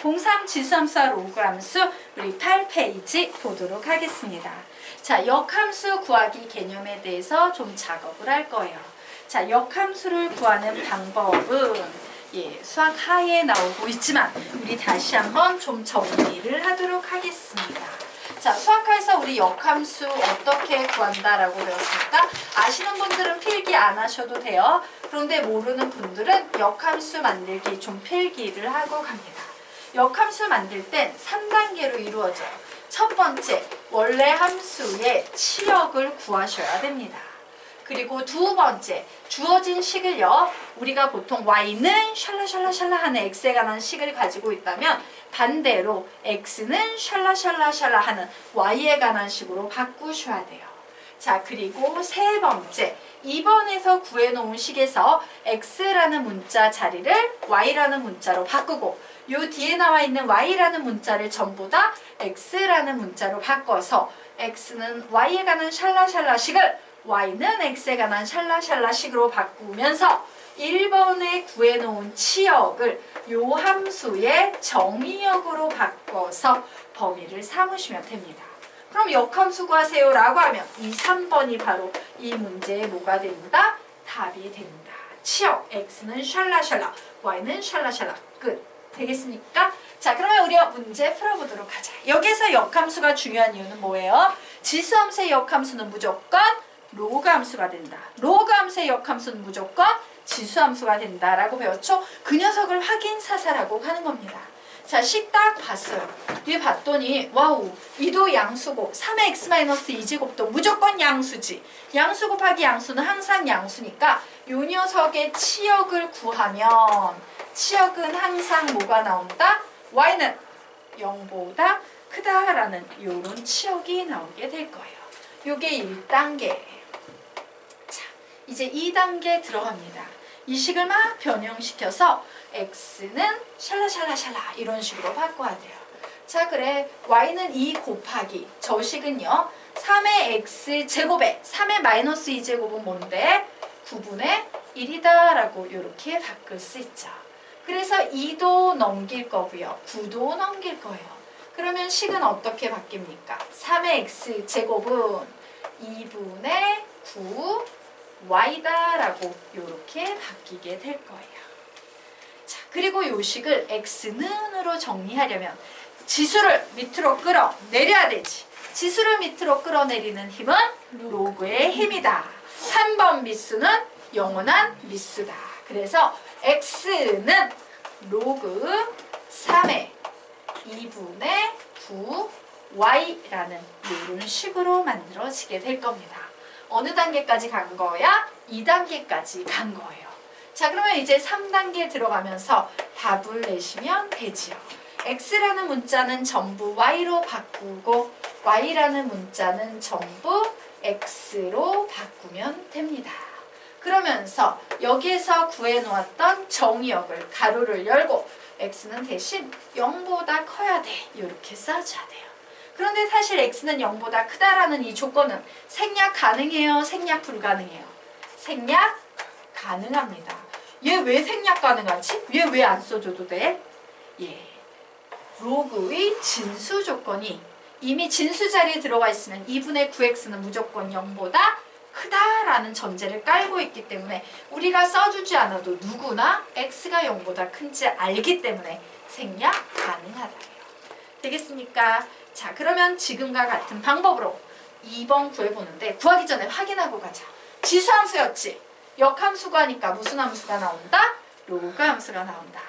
03 지수함수와 로그함수 우리 8페이지 보도록 하겠습니다. 자, 역함수 구하기 개념에 대해서 좀 작업을 할 거예요. 자, 역함수를 구하는 방법은 수학 하에 나오고 있지만 우리 다시 한번 좀 정리를 하도록 하겠습니다. 자, 수학하에서 우리 역함수 어떻게 구한다라고 배웠을까? 아시는 분들은 필기 안 하셔도 돼요. 그런데 모르는 분들은 역함수 만들기 좀 필기를 하고 갑니다. 역함수 만들 땐 3단계로 이루어져요. 첫 번째, 원래 함수의 치역을 구하셔야 됩니다. 그리고 두 번째, 주어진 식을요. 우리가 보통 y는 샬라샬라샬라 하는 x에 관한 식을 가지고 있다면 반대로 x는 샬라샬라샬라 하는 y에 관한 식으로 바꾸셔야 돼요. 자, 그리고 세 번째, 2번에서 구해놓은 식에서 x라는 문자 자리를 y라는 문자로 바꾸고 요 뒤에 나와 있는 y라는 문자를 전부 다 x라는 문자로 바꿔서 x는 y에 관한 샬라샬라식을 y는 x에 관한 샬라샬라식으로 바꾸면서 1번에 구해놓은 치역을 요 함수의 정의역으로 바꿔서 범위를 삼으시면 됩니다. 그럼 역함수 구하세요 라고 하면 2, 3번이 바로 이 문제에 뭐가 됩니다? 답이 됩니다. 치역 x는 샬라샬라, y는 샬라샬라. 끝. 되겠습니까? 자, 그러면 우리가 문제 풀어보도록 하자. 여기서 역함수가 중요한 이유는 뭐예요? 지수함수의 역함수는 무조건 로그함수가 된다. 로그함수의 역함수는 무조건 지수함수가 된다라고 배웠죠? 그 녀석을 확인사사라고 하는 겁니다. 자, 식 딱 봤어요. 뒤에 봤더니 와우, 2도 양수고 3의 x-2제곱도 무조건 양수지. 양수 곱하기 양수는 항상 양수니까 요 녀석의 치역을 구하면 치역은 항상 뭐가 나온다? y는 0보다 크다라는 요런 치역이 나오게 될 거예요. 요게 1단계. 자, 이제 2단계 들어갑니다. 이 식을 막 변형시켜서 x는 샬라샬라샬라 이런 식으로 바꿔야 돼요. 자, 그래 y는 2 곱하기 저 식은요 3의 x제곱에 3의 마이너스 2제곱은 뭔데? 9분의 1이다 라고 이렇게 바꿀 수 있죠. 그래서 2도 넘길 거고요 9도 넘길 거예요. 그러면 식은 어떻게 바뀝니까? 3의 x제곱은 2분의 9 y다 라고 이렇게 바뀌게 될 거예요. 자, 그리고 이 식을 x는으로 정리하려면 지수를 밑으로 끌어내려야 되지. 지수를 밑으로 끌어내리는 힘은 로그의 힘이다. 한 번 미수는 영원한 미수다. 그래서 x는 로그 3의 2분의 9 y라는 이런 식으로 만들어지게 될 겁니다. 어느 단계까지 간 거야? 2단계까지 간 거예요. 자, 그러면 이제 3단계 들어가면서 답을 내시면 되지요. x라는 문자는 전부 y로 바꾸고 y라는 문자는 전부 x로 바꾸면 됩니다. 그러면서 여기에서 구해놓았던 정의역을 가로를 열고 x는 대신 0보다 커야 돼. 이렇게 써줘야 돼요. 그런데 사실 x는 0보다 크다라는 이 조건은 생략 가능해요? 생략 불가능해요? 생략 가능합니다. 얘 왜 생략 가능하지? 얘 왜 안 써줘도 돼? 로그의 진수 조건이 이미 진수 자리에 들어가 있으면 2분의 9x는 무조건 0보다 크다라는 전제를 깔고 있기 때문에 우리가 써주지 않아도 누구나 x가 0보다 큰지 알기 때문에 생략 가능하다예요. 되겠습니까? 자, 그러면 지금과 같은 방법으로 2번 구해보는데 구하기 전에 확인하고 가자. 지수함수였지? 역함수 구하니까 무슨 함수가 나온다? 로그 함수가 나온다.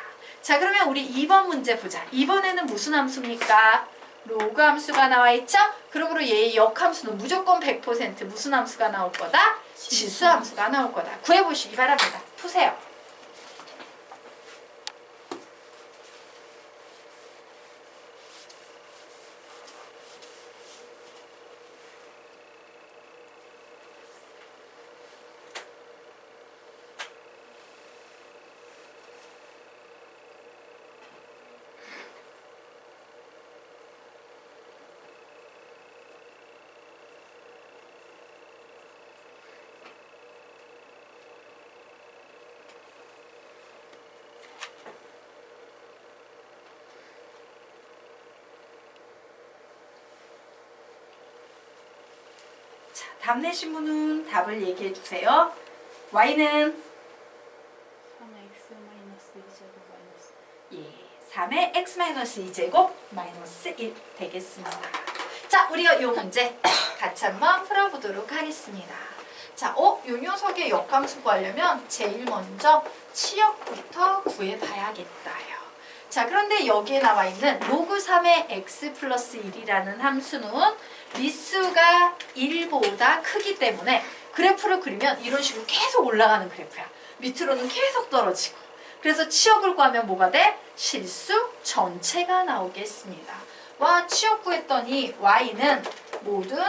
자, 그러면 우리 2번 문제 보자. 2번에는 무슨 함수입니까? 로그 함수가 나와 있죠? 그러므로 얘의 역함수는 무조건 100% 무슨 함수가 나올 거다? 지수 함수가 나올 거다. 구해보시기 바랍니다. 푸세요. 답 내신 분은 답을 얘기해 주세요. y는 3의 x-2제곱 마이너스 1 되겠습니다. 자, 우리가 이 문제 같이 한번 풀어보도록 하겠습니다. 자, 요 녀석의 역함수 구하려면 제일 먼저 치역부터 구해봐야겠다요. 자, 그런데 여기에 나와 있는 로그 3의 x 플러스 1이라는 함수는 미수가 1보다 크기 때문에 그래프를 그리면 이런 식으로 계속 올라가는 그래프야. 밑으로는 계속 떨어지고. 그래서 치역을 구하면 뭐가 돼? 실수 전체가 나오겠습니다. 와, 치역 구했더니 y는 모든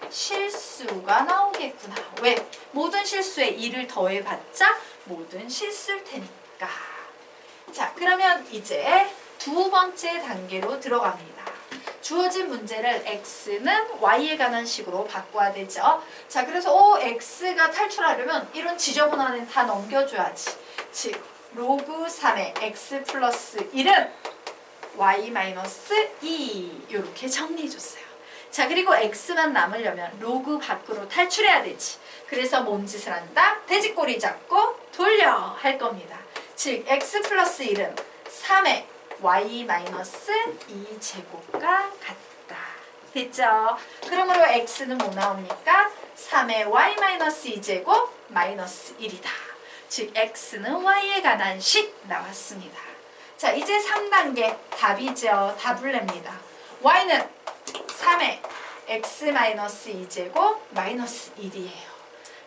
실수가 나오겠구나. 왜? 모든 실수에 1을 더해봤자 모든 실수일 테니까. 자, 그러면 이제 두 번째 단계로 들어갑니다. 주어진 문제를 x는 y에 관한 식으로 바꿔야 되죠. 자, 그래서 x가 탈출하려면 이런 지저분한 애 다 넘겨줘야지. 즉 로그 3의 x 플러스 1은 y 마이너스 2 이렇게 정리해줬어요. 자, 그리고 x만 남으려면 로그 밖으로 탈출해야 되지. 그래서 뭔 짓을 한다? 돼지꼬리 잡고 돌려 할 겁니다. 즉 x 플러스 1은 3의 y 마이너스 2제곱과 같다. 됐죠? 그러므로 x는 뭐 나옵니까? 3의 y 마이너스 2제곱 마이너스 1이다. 즉 x는 y에 관한 식 나왔습니다. 자, 이제 3단계 답이죠. 답을 냅니다. y는 3의 x-2제곱 마이너스 1이에요.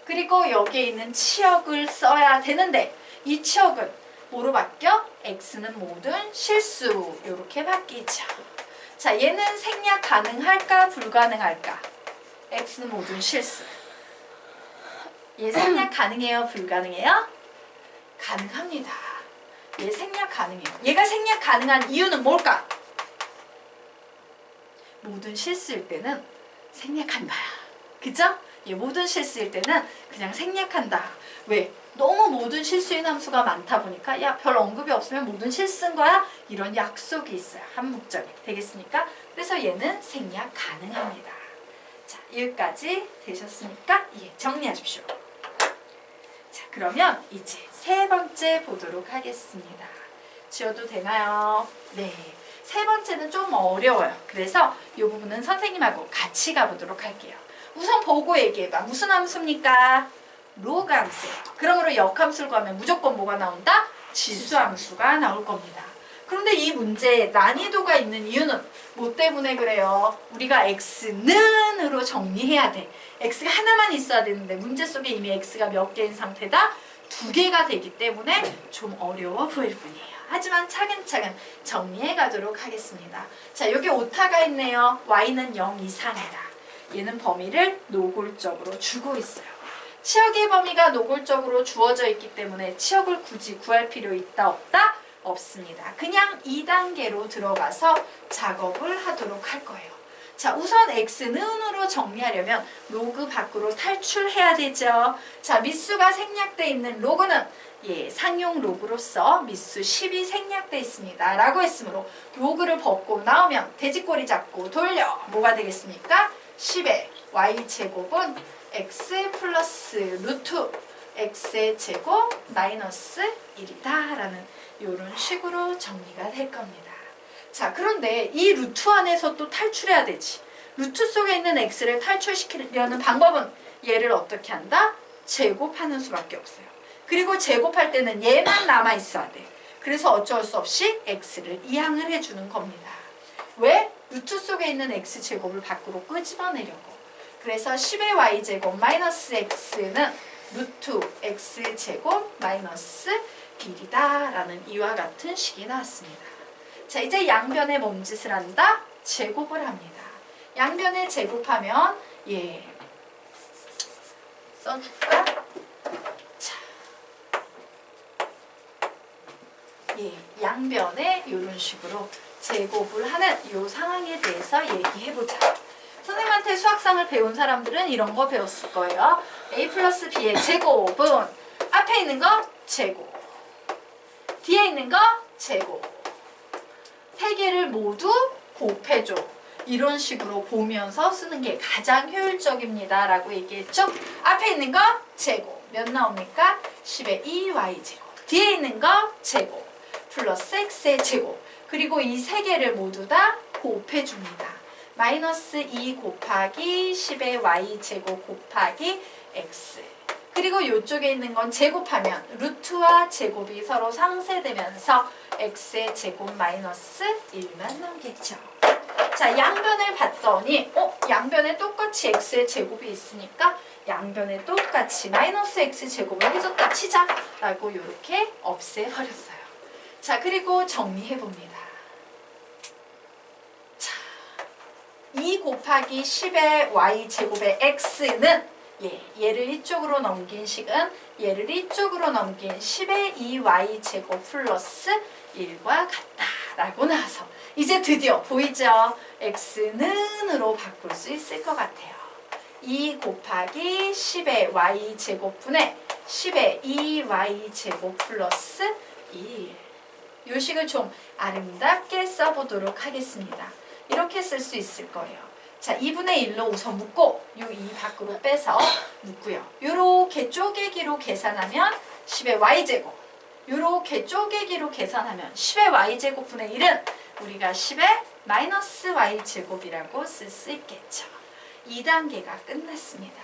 그리고 여기에 있는 치역을 써야 되는데 이 치역은 뭐로 바뀌어? x는 모든 실수 이렇게 바뀌죠. 자, 얘는 생략 가능할까 불가능할까? x는 모든 실수. 얘 생략 가능해요? 불가능해요? 가능합니다. 얘 생략 가능해요. 얘가 생략 가능한 이유는 뭘까? 모든 실수일 때는 생략한다. 그죠? 얘 모든 실수일 때는 그냥 생략한다. 왜? 너무 모든 실수인 함수가 많다 보니까 야, 별 언급이 없으면 모든 실수인 거야? 이런 약속이 있어요. 한 목적이. 되겠습니까? 그래서 얘는 생략 가능합니다. 자, 여기까지 되셨습니까? 예, 정리하십시오. 자, 그러면 이제 세 번째 보도록 하겠습니다. 지워도 되나요? 네. 세 번째는 좀 어려워요. 그래서 이 부분은 선생님하고 같이 가보도록 할게요. 우선 보고 얘기해봐. 무슨 함수입니까? 로그 함수예요. 그러므로 역함수를 구하면 무조건 뭐가 나온다? 지수함수가 나올 겁니다. 그런데 이 문제에 난이도가 있는 이유는 뭐 때문에 그래요? 우리가 x는으로 정리해야 돼. x가 하나만 있어야 되는데 문제 속에 이미 x가 몇 개인 상태다? 2개가 되기 때문에 좀 어려워 보일 뿐이에요. 하지만 차근차근 정리해 가도록 하겠습니다. 자, 여기 오타가 있네요. y는 0 이상이다. 얘는 범위를 노골적으로 주고 있어요. 치역의 범위가 노골적으로 주어져 있기 때문에 치역을 굳이 구할 필요 있다 없다? 없습니다. 그냥 2단계로 들어가서 작업을 하도록 할 거예요. 자, 우선 x는으로 정리하려면 로그 밖으로 탈출해야 되죠. 자, 미수가 생략되어 있는 로그는 상용 로그로서 미수 10이 생략되어 있습니다. 라고 했으므로 로그를 벗고 나오면 돼지꼬리 잡고 돌려 뭐가 되겠습니까? 10의 y제곱은 x 플러스 루트 x의 제곱 마이너스 1이다 라는 이런 식으로 정리가 될 겁니다. 자, 그런데 이 루트 안에서 또 탈출해야 되지. 루트 속에 있는 x를 탈출시키려는 방법은 얘를 어떻게 한다? 제곱하는 수밖에 없어요. 그리고 제곱할 때는 얘만 남아있어야 돼. 그래서 어쩔 수 없이 x를 이항을 해주는 겁니다. 왜? 루트 속에 있는 x제곱을 밖으로 끄집어내려고. 그래서 10의 y제곱 마이너스 x는 루트 x제곱 마이너스 1이다 라는 이와 같은 식이 나왔습니다. 자, 이제 양변에 뭔 짓을 한다? 제곱을 합니다. 양변에 제곱하면 써줄까? 자, 양변에 이런 식으로 제곱을 하는 이 상황에 대해서 얘기해보자. 선생님한테 수학상을 배운 사람들은 이런 거 배웠을 거예요. a 플러스 b의 제곱은 앞에 있는 거 제곱, 뒤에 있는 거 제곱. 세 개를 모두 곱해줘. 이런 식으로 보면서 쓰는 게 가장 효율적입니다 라고 얘기했죠. 앞에 있는 거 제곱 몇 나옵니까? 10의 2y제곱. 뒤에 있는 거 제곱 플러스 x의 제곱. 그리고 이 세 개를 모두 다 곱해줍니다. 마이너스 2 곱하기 10의 y제곱 곱하기 x. 그리고 이쪽에 있는 건 제곱하면 루트와 제곱이 서로 상쇄되면서 x의 제곱 마이너스 1만 나오겠죠. 자, 양변을 봤더니 양변에 똑같이 x의 제곱이 있으니까 양변에 똑같이 마이너스 x 제곱을 해줬다 치자 라고 이렇게 없애버렸어요. 자, 그리고 정리해봅니다. 자, 2 곱하기 10의 y제곱의 x는 얘를 이쪽으로 넘긴 식은 얘를 이쪽으로 넘긴 10의 2y제곱 플러스 1과 같다라고 나와서 이제 드디어 보이죠? x는으로 바꿀 수 있을 것 같아요. 2 곱하기 10의 y제곱분의 10의 2y제곱 플러스 1. 이 식을 좀 아름답게 써보도록 하겠습니다. 이렇게 쓸 수 있을 거예요. 자, 2분의 1로 우선 묶고 요 2 밖으로 빼서 묶고요. 요렇게 쪼개기로 계산하면 10의 y제곱. 요렇게 쪼개기로 계산하면 10의 y제곱분의 1은 우리가 10의 마이너스 y제곱이라고 쓸 수 있겠죠. 2단계가 끝났습니다.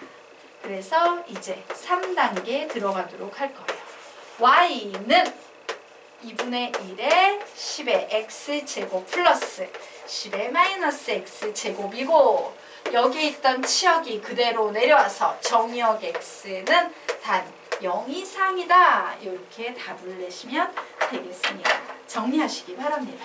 그래서 이제 3단계 들어가도록 할 거예요. y는 2분의 1에 10의 x제곱 플러스 10의 마이너스 x제곱이고 여기 있던 치역이 그대로 내려와서 정의역 x는 단 0 이상이다. 이렇게 답을 내시면 되겠습니다. 정리하시기 바랍니다.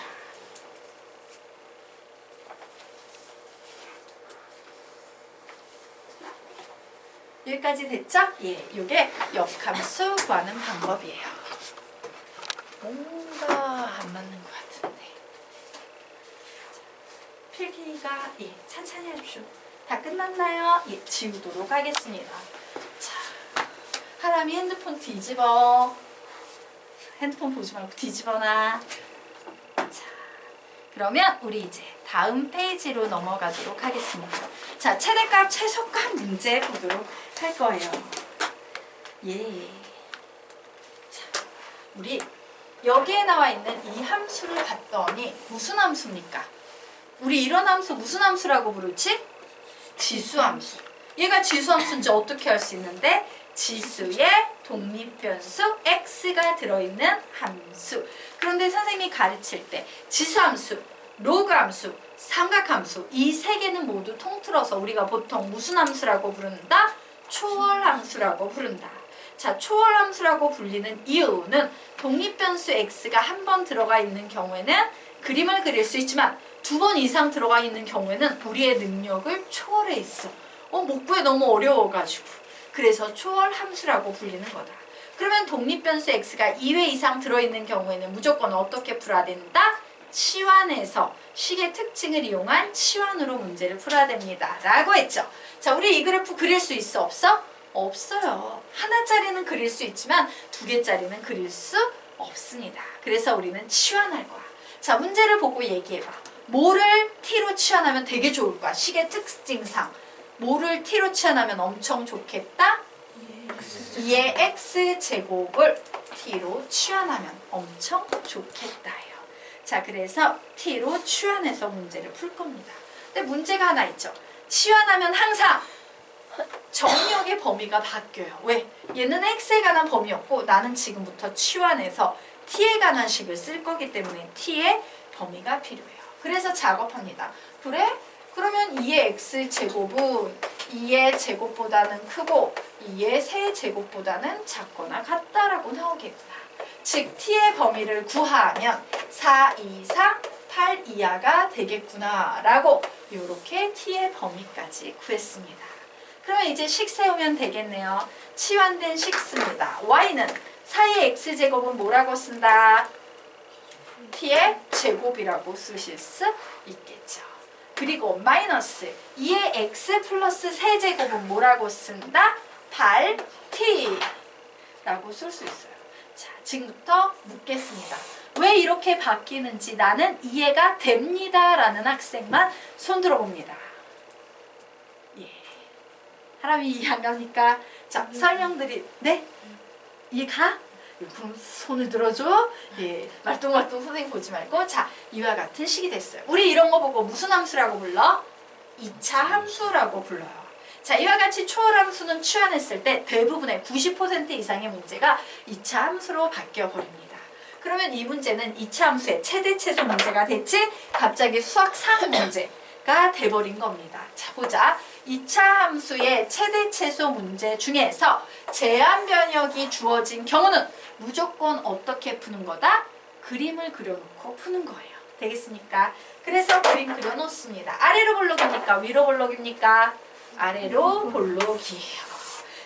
여기까지 됐죠? 예, 이게 역함수 구하는 방법이에요. 뭔가 안 맞는 것 같은데. 필기가 찬찬히 하십시오. 다 끝났나요? 예, 지우도록 하겠습니다. 자, 하람이 핸드폰 뒤집어. 핸드폰 보지 말고 뒤집어놔. 자, 그러면 우리 이제 다음 페이지로 넘어가도록 하겠습니다. 자, 최대값, 최소값 문제 보도록 할 거예요. 예. 자, 우리 여기에 나와 있는 이 함수를 봤더니 무슨 함수입니까? 우리 이런 함수 무슨 함수라고 부르지? 지수함수. 얘가 지수함수인지 어떻게 할 수 있는데? 지수의 독립변수 x가 들어있는 함수. 그런데 선생님이 가르칠 때 지수함수, 로그함수, 삼각함수 이 세 개는 모두 통틀어서 우리가 보통 무슨 함수라고 부른다? 초월함수라고 부른다. 자, 초월함수라고 불리는 이유는 독립변수 x가 한 번 들어가 있는 경우에는 그림을 그릴 수 있지만 2번 이상 들어가 있는 경우에는 우리의 능력을 초월해 있어. 목구에 너무 어려워가지고. 그래서 초월함수라고 불리는 거다. 그러면 독립변수 x가 2회 이상 들어있는 경우에는 무조건 어떻게 풀어야 된다? 치환해서 식의 특징을 이용한 치환으로 문제를 풀어야 됩니다. 라고 했죠. 자, 우리 이 그래프 그릴 수 있어? 없어? 없어요. 하나짜리는 그릴 수 있지만 2개짜리는 그릴 수 없습니다. 그래서 우리는 치환할 거야. 자, 문제를 보고 얘기해봐. 뭐를 t로 치환하면 되게 좋을 거야? 식의 특징상. 뭐를 t로 치환하면 엄청 좋겠다? 2의 x제곱을 t로 치환하면 엄청 좋겠다예요. 자, 그래서 t로 치환해서 문제를 풀 겁니다. 근데 문제가 하나 있죠. 치환하면 항상 정의역의 범위가 바뀌어요. 왜? 얘는 x에 관한 범위였고 나는 지금부터 치환해서 t에 관한 식을 쓸 거기 때문에 t의 범위가 필요해요. 그래서 작업합니다. 그래? 그러면 2의 x제곱은 2의 제곱보다는 크고 2의 세제곱보다는 작거나 같다라고 나오겠구나. 즉 t의 범위를 구하면 4 이상 8 이하가 되겠구나 라고 이렇게 t의 범위까지 구했습니다. 그러면 이제 식 세우면 되겠네요. 치환된 식 씁니다. y는 4의 x제곱은 뭐라고 쓴다? t의 제곱이라고 쓰실 수 있겠죠. 그리고 마이너스 2의 x 플러스 세제곱은 뭐라고 쓴다? 8t 라고 쓸 수 있어요. 자, 지금부터 묻겠습니다. 왜 이렇게 바뀌는지 나는 이해가 됩니다 라는 학생만 손 들어봅니다. 예. 하람이 이해 안 갑니까? 자, 설명드리, 네? 이해가? 그럼 손을 들어줘. 예, 말똥말똥 선생님 보지 말고. 자, 이와 같은 식이 됐어요. 우리 이런 거 보고 무슨 함수라고 불러? 2차 함수라고 불러요. 자, 이와 같이 초월함수는 추안했을 때 대부분의 90% 이상의 문제가 2차 함수로 바뀌어 버립니다. 그러면 이 문제는 2차 함수의 최대 최소 문제가 됐지 갑자기 수학 3 문제가 돼버린 겁니다. 자, 보자. 2차 함수의 최대 최소 문제 중에서 제한 변역이 주어진 경우는 무조건 어떻게 푸는 거다? 그림을 그려놓고 푸는 거예요. 되겠습니까? 그래서 그림 그려놓습니다. 아래로 볼록입니까? 위로 볼록입니까? 아래로 볼록이에요.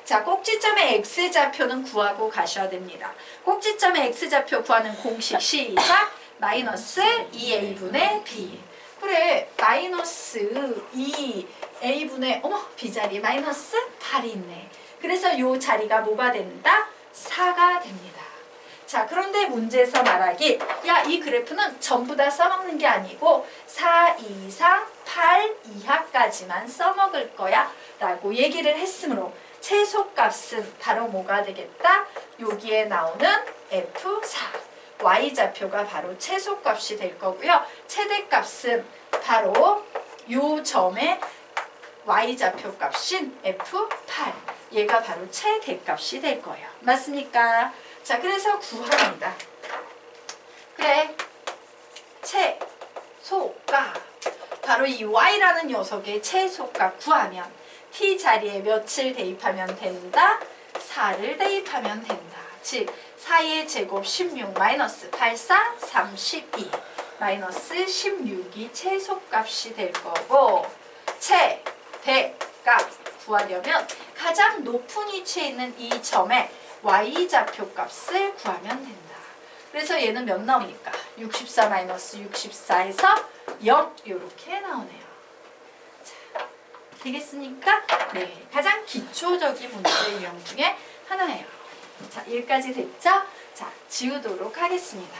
자, 꼭지점의 x좌표는 구하고 가셔야 됩니다. 꼭지점의 x좌표 구하는 공식 시작! 마이너스 2a분의 b. 그래, 마이너스 2a분의 b자리 마이너스 8이 있네. 그래서 이 자리가 뭐가 된다? 4가 됩니다. 자, 그런데 문제에서 말하기, 야, 이 그래프는 전부 다 써먹는 게 아니고 4 이상 8 이하까지만 써먹을 거야 라고 얘기를 했으므로 최소값은 바로 뭐가 되겠다? 여기에 나오는 F4 Y좌표가 바로 최소값이 될 거고요. 최대값은 바로 요 점의 Y좌표 값인 F8 얘가 바로 최대값이 될 거예요. 맞습니까? 자, 그래서 구합니다. 그래, 최소값 바로 이 y라는 녀석의 최소값 구하면 t 자리에 몇을 대입하면 된다? 4를 대입하면 된다. 즉 4의 제곱 16 마이너스 8, 4, 32 마이너스 16이 최소값이 될 거고 최대값 구하려면 가장 높은 위치에 있는 이 점의 y좌표 값을 구하면 된다. 그래서 얘는 몇 나옵니까? 64 마이너스 64에서 0 이렇게 나오네요. 자, 되겠습니까? 네, 가장 기초적인 문제 유형 중에 하나예요. 자, 여기까지 됐죠? 자, 지우도록 하겠습니다.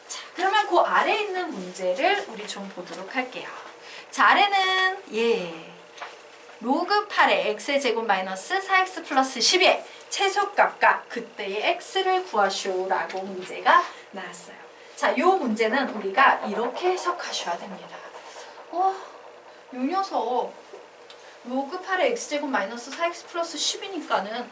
자, 그러면 그 아래에 있는 문제를 우리 좀 보도록 할게요. 자, 아래는 로그 8의 x의 제곱 마이너스 4x 플러스 12의 최소값과 그때의 x를 구하시오라고 문제가 나왔어요. 자, 요 문제는 우리가 이렇게 해석하셔야 됩니다. 요 녀석 로그 8의 x제곱 마이너스 4x 플러스 10이니까는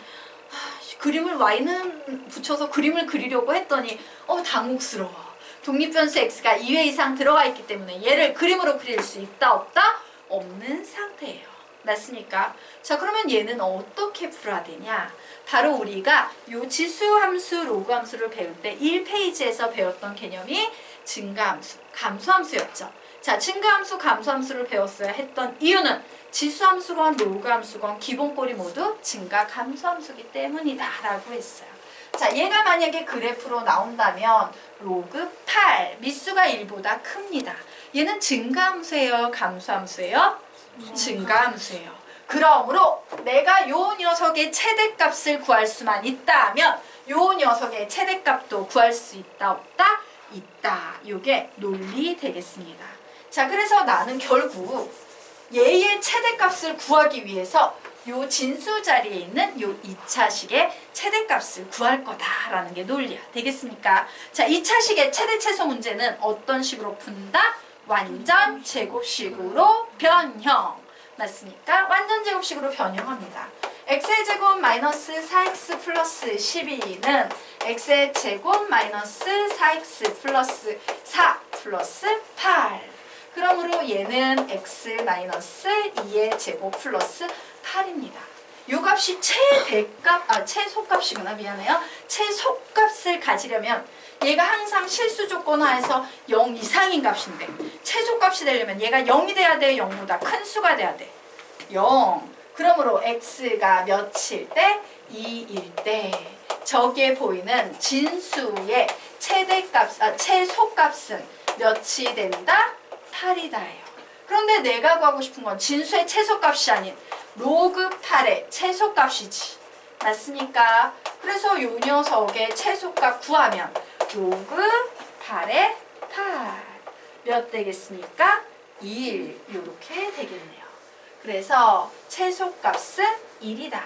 그림을 y는 붙여서 그림을 그리려고 했더니 당혹스러워. 독립변수 x가 2회 이상 들어가 있기 때문에 얘를 그림으로 그릴 수 있다 없다? 없는 상태예요. 맞습니까? 자, 그러면 얘는 어떻게 풀어야 되냐? 바로 우리가 요 지수함수, 로그함수를 배울 때 1페이지에서 배웠던 개념이 증가함수, 감소함수였죠. 자, 증가함수, 감소함수를 배웠어야 했던 이유는 지수함수건, 로그함수건 기본꼴이 모두 증가, 감소함수기 때문이다 라고 했어요. 자, 얘가 만약에 그래프로 나온다면 로그 8, 미수가 1보다 큽니다. 얘는 증가함수예요, 감소함수예요? 증가함수예요. 그러므로 내가 요 녀석의 최대값을 구할 수만 있다면 요 녀석의 최대값도 구할 수 있다 없다? 있다. 요게 논리 되겠습니다. 자, 그래서 나는 결국 얘의 최대값을 구하기 위해서 요 진수 자리에 있는 요 2차식의 최대값을 구할 거다라는 게 논리야. 되겠습니까? 자, 2차식의 최대 최소 문제는 어떤 식으로 푼다? 완전 제곱식으로 변형. 맞습니까? 완전 제곱식으로 변형합니다. x의 제곱 마이너스 4x 플러스 12는 x의 제곱 마이너스 4x 플러스 4 플러스 8. 그러므로 얘는 x 마이너스 2의 제곱 플러스 8입니다. 이 값이 최소값이구나. 미안해요. 최소값을 가지려면 얘가 항상 실수 조건 하에서 0 이상인 값인데 최소값이 되려면 얘가 0이 돼야 돼? 0보다 큰 수가 돼야 돼? 0. 그러므로 x가 몇일 때? 2일 때 저기에 보이는 진수의 최소값은 몇이 된다? 8이다예요. 그런데 내가 구하고 싶은 건 진수의 최소값이 아닌 로그 8의 최소값이지. 맞습니까? 그래서 요 녀석의 최소값 구하면 로그 8에 8. 몇 되겠습니까? 1. 이렇게 되겠네요. 그래서 최소값은 1이다.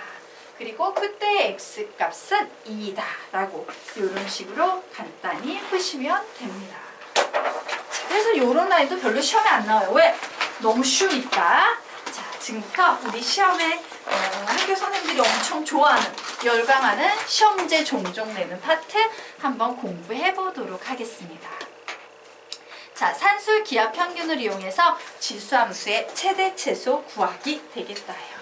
그리고 그때 x값은 2이다. 라고 이런 식으로 간단히 푸시면 됩니다. 그래서 이런 라인도 별로 시험에 안 나와요. 왜? 너무 쉬우니까. 자, 지금부터 우리 시험에 학교 선생님들이 엄청 좋아하는, 열광하는 시험 문제 종종 내는 파트 한번 공부해 보도록 하겠습니다. 자, 산술 기하 평균을 이용해서 지수함수의 최대 최소 구하기 되겠다 해요.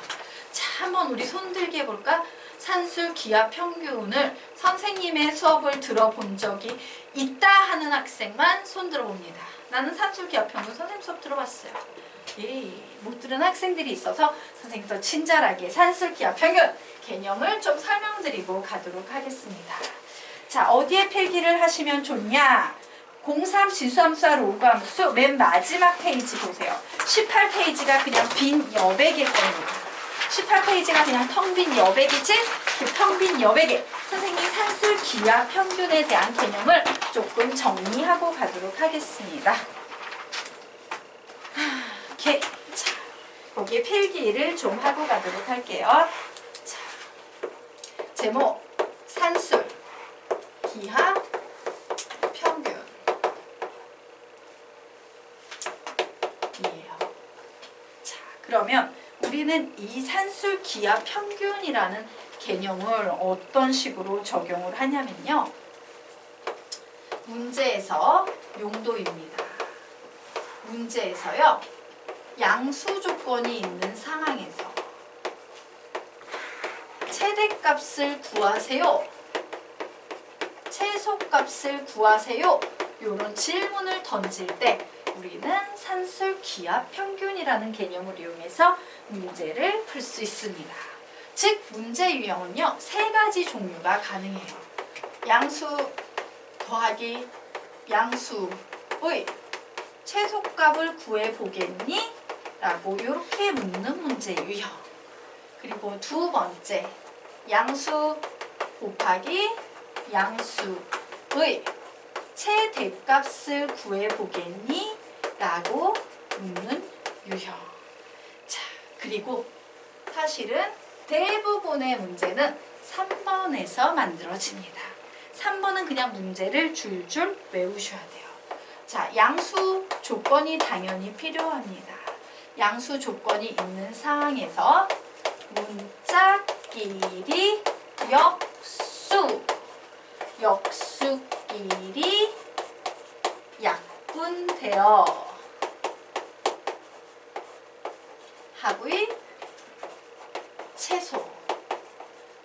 자, 한번 우리 손들기 해볼까? 산술 기하 평균을 선생님의 수업을 들어본 적이 있다 하는 학생만 손 들어봅니다. 나는 산술 기하 평균 선생님 수업 들어봤어요. 예, 못 들은 학생들이 있어서 선생님 더 친절하게 산술 기하 평균 개념을 좀 설명드리고 가도록 하겠습니다. 자, 어디에 필기를 하시면 좋냐? 03 지수함수와 로그함수 맨 마지막 페이지 보세요. 18페이지가 그냥 빈 여백일 겁니다. 18페이지가 그냥 텅 빈 여백이지? 그 텅 빈 여백에 선생님 산술 기하 평균에 대한 개념을 조금 정리하고 가도록 하겠습니다. 오케이. 자, 거기에 필기를 좀 하고 가도록 할게요. 자, 제목 산술 기하 평균 이에요. 자, 그러면 우리는 이 산술 기하 평균이라는 개념을 어떤 식으로 적용을 하냐면요. 문제에서 용도입니다. 문제에서요. 양수 조건이 있는 상황에서 최대값을 구하세요. 최소값을 구하세요. 이런 질문을 던질 때 우리는 산술 기하 평균이라는 개념을 이용해서 문제를 풀 수 있습니다. 즉 문제 유형은요 3가지 종류가 가능해요. 양수 더하기 양수의 최소값을 구해보겠니? 라고 이렇게 묻는 문제 유형. 그리고 두 번째 양수 곱하기 양수의 최대값을 구해보겠니? 라고 묻는 유형. 자, 그리고 사실은 대부분의 문제는 3번에서 만들어집니다. 3번은 그냥 문제를 줄줄 외우셔야 돼요. 자, 양수 조건이 당연히 필요합니다. 양수 조건이 있는 상황에서 문자끼리 역수끼리 약분되어 합의 최소.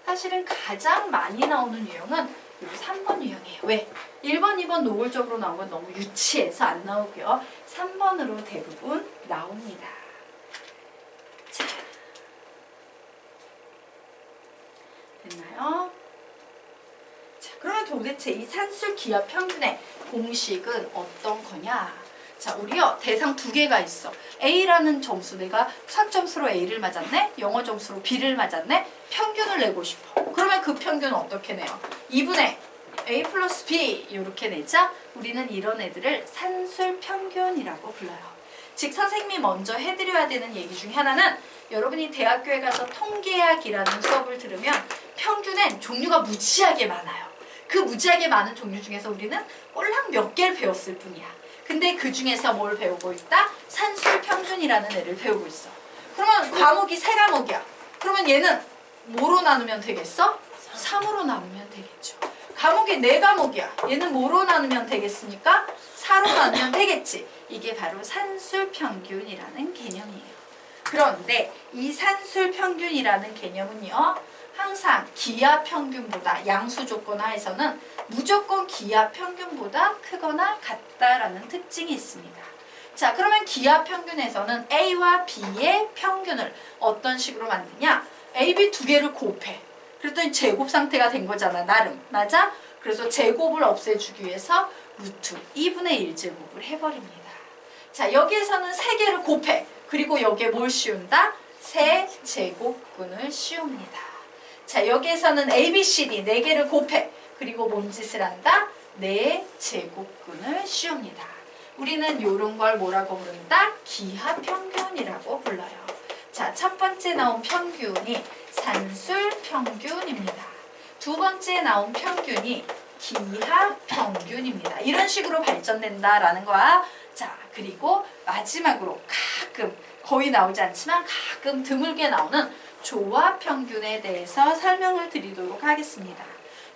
사실은 가장 많이 나오는 유형은 이 3번 유형이에요. 왜? 1번, 2번 노골적으로 나온 건 너무 유치해서 안 나오고요. 3번으로 대부분 나옵니다. 자, 됐나요? 자, 그러면 도대체 이 산술 기하 평균의 공식은 어떤 거냐? 자, 우리요 대상 2개가 있어. A라는 점수, 내가 수학 점수로 A를 맞았네, 영어 점수로 B를 맞았네. 평균을 내고 싶어. 그러면 그 평균은 어떻게 내요? 2분의 A 플러스 B 이렇게 내자. 우리는 이런 애들을 산술 평균이라고 불러요. 즉 선생님이 먼저 해드려야 되는 얘기 중에 하나는, 여러분이 대학교에 가서 통계학이라는 수업을 들으면 평균엔 종류가 무지하게 많아요. 그 무지하게 많은 종류 중에서 우리는 꼴랑 몇 개를 배웠을 뿐이야. 근데 그 중에서 뭘 배우고 있다? 산술 평균이라는 애를 배우고 있어. 그러면 과목이 3과목이야. 그러면 얘는 뭐로 나누면 되겠어? 3으로 나누면 되겠죠. 과목이 4과목이야. 얘는 뭐로 나누면 되겠습니까? 4로 나누면 되겠지. 이게 바로 산술 평균이라는 개념이에요. 그런데 이 산술 평균이라는 개념은요, 항상 기하 평균보다, 양수 조건 하에서는 무조건 기하 평균보다 크거나 같다라는 특징이 있습니다. 자, 그러면 기하 평균에서는 A와 B의 평균을 어떤 식으로 만드냐? A, B 2개를 곱해. 그랬더니 제곱 상태가 된 거잖아, 나름. 맞아? 그래서 제곱을 없애주기 위해서 루트 2분의 1 제곱을 해버립니다. 자, 여기에서는 3개를 곱해. 그리고 여기에 뭘 씌운다? 세제곱근을 씌웁니다. 자, 여기에서는 A, B, C, D 4개를 곱해. 그리고 뭔 짓을 한다? 4제곱근을 씌웁니다. 우리는 이런 걸 뭐라고 부른다? 기하평균이라고 불러요. 자, 첫 번째 나온 평균이 산술평균입니다. 두 번째 나온 평균이 기하평균입니다. 이런 식으로 발전된다라는 거야. 자, 그리고 마지막으로 가끔, 거의 나오지 않지만 가끔 드물게 나오는 조합평균에 대해서 설명을 드리도록 하겠습니다.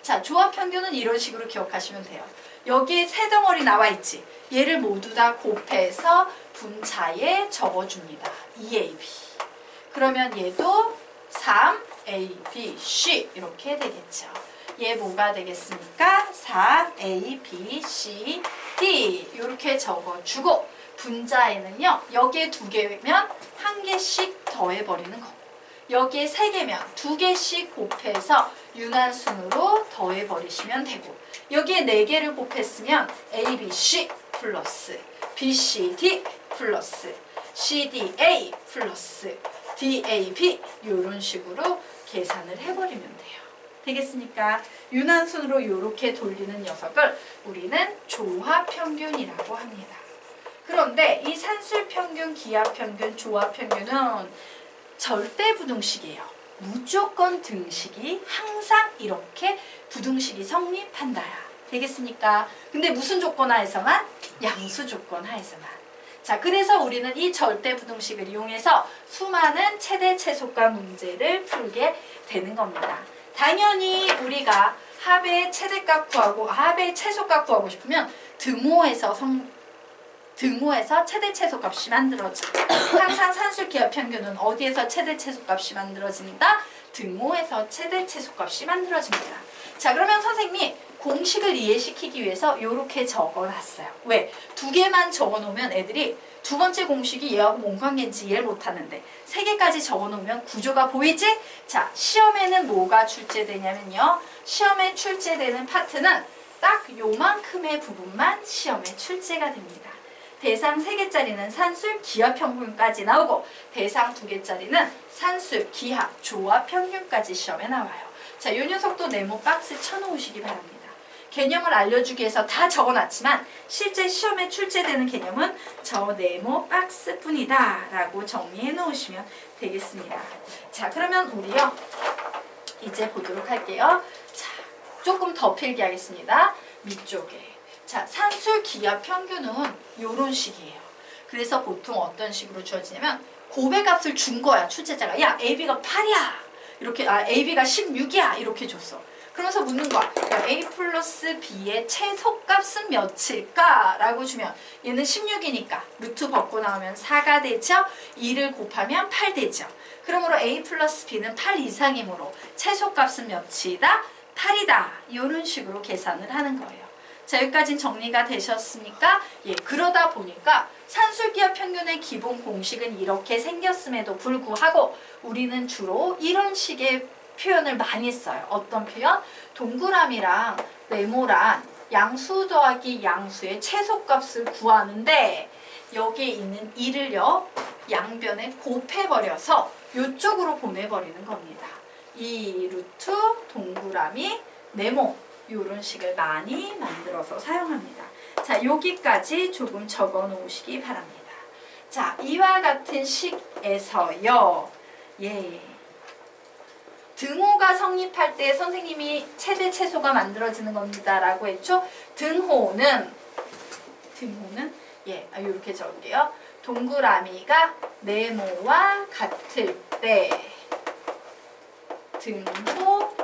자, 조합평균은 이런 식으로 기억하시면 돼요. 여기에 세 덩어리 나와 있지. 얘를 모두 다 곱해서 분자에 적어줍니다. 2AB. 그러면 얘도 3ABC 이렇게 되겠죠. 얘 뭐가 되겠습니까? 4ABCD 이렇게 적어주고 분자에는요. 여기에 2개면 1개씩 더해버리는 거. 여기에 3개면 2개씩 곱해서 유난순으로 더해버리시면 되고 여기에 4개를 곱했으면 ABC 플러스 BCD 플러스 CDA 플러스 DAB 이런 식으로 계산을 해버리면 돼요. 되겠습니까? 유난순으로 이렇게 돌리는 녀석을 우리는 조합평균이라고 합니다. 그런데 이 산술평균, 기하평균, 조합평균은 절대 부등식이에요. 무조건 등식이 항상 이렇게 부등식이 성립한다야. 되겠습니까? 근데 무슨 조건 하에서만? 양수 조건 하에서만. 자, 그래서 우리는 이 절대 부등식을 이용해서 수많은 최대 최소값 문제를 풀게 되는 겁니다. 당연히 우리가 합의 최대값 구하고 합의 최소값 구하고 싶으면 등호에서 최대 최소값이 만들어져. 항상 산술 기하평균은 어디에서 최대 최소값이 만들어진다? 등호에서 최대 최소값이 만들어집니다. 자, 그러면 선생님이 공식을 이해시키기 위해서 이렇게 적어놨어요. 왜? 2개만 적어놓으면 애들이 두 번째 공식이 얘하고 뭔 관계인지 이해를 못하는데 3개까지 적어놓으면 구조가 보이지? 자, 시험에는 뭐가 출제되냐면요. 시험에 출제되는 파트는 딱 요만큼의 부분만 시험에 출제가 됩니다. 대상 3개짜리는 산술, 기하평균까지 나오고 대상 2개짜리는 산술, 기하, 조합평균까지 시험에 나와요. 자, 이 녀석도 네모 박스 쳐놓으시기 바랍니다. 개념을 알려주기 위해서 다 적어놨지만 실제 시험에 출제되는 개념은 저 네모 박스뿐이다 라고 정리해 놓으시면 되겠습니다. 자, 그러면 우리요 이제 보도록 할게요. 자, 조금 더 필기하겠습니다. 밑쪽에. 자, 산술 기하평균은 이런 식이에요. 그래서 보통 어떤 식으로 주어지냐면 고배값을 준 거야. 출제자가. 야, AB가 8이야. 이렇게 AB가 16이야. 이렇게 줬어. 그러면서 묻는 거야. A 플러스 B의 최소값은 몇일까? 라고 주면 얘는 16이니까 루트 벗고 나오면 4가 되죠? 2를 곱하면 8 되죠? 그러므로 A 플러스 B는 8 이상이므로 최소값은 몇이다? 8이다. 이런 식으로 계산을 하는 거예요. 자, 여기까지 정리가 되셨습니까? 예, 그러다 보니까 산술기하평균의 기본 공식은 이렇게 생겼음에도 불구하고 우리는 주로 이런 식의 표현을 많이 써요. 어떤 표현? 동그라미랑 네모란 양수 더하기 양수의 최소값을 구하는데 여기에 있는 2를요 양변에 곱해버려서 이쪽으로 보내버리는 겁니다. 이 루트 동그라미 네모 이런 식을 많이 만들어서 사용합니다. 자, 여기까지 조금 적어 놓으시기 바랍니다. 자, 이와 같은 식에서요. 예. 등호가 성립할 때 선생님이 최대 최소가 만들어지는 겁니다. 라고 했죠. 등호는 예, 이렇게 적을게요. 동그라미가 네모와 같을 때 등호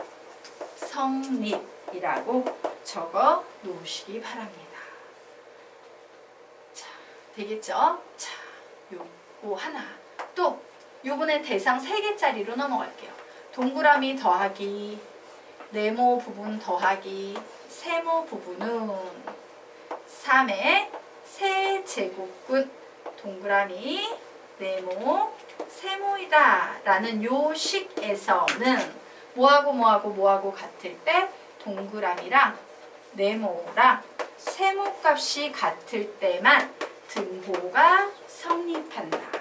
성립이라고 적어 놓으시기 바랍니다. 자, 되겠죠? 자, 요거 하나. 또 요번에 대상 3개짜리로 넘어갈게요. 동그라미 더하기 네모 부분 더하기 세모 부분은 3의 세제곱근 동그라미 네모 세모이다 라는 요 식에서는 뭐하고 같을 때 동그라미랑 네모랑 세모값이 같을 때만 등호가 성립한다.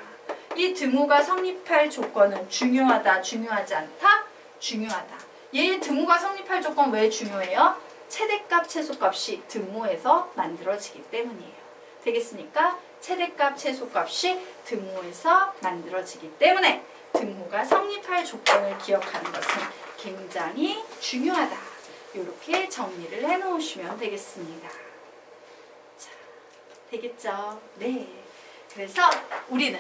이 등호가 성립할 조건은 중요하다, 중요하지 않다? 중요하다. 얘 등호가 성립할 조건 왜 중요해요? 최대값, 최소값이 등호에서 만들어지기 때문이에요. 되겠습니까? 최대값, 최소값이 등호에서 만들어지기 때문에 등호가 성립할 조건을 기억하는 것은 굉장히 중요하다. 이렇게 정리를 해놓으시면 되겠습니다. 자, 되겠죠? 네. 그래서 우리는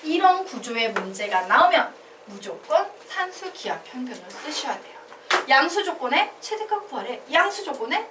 이런 구조의 문제가 나오면 무조건 산수 기하 평균을 쓰셔야 돼요. 양수 조건에 최대값 구하래. 양수 조건에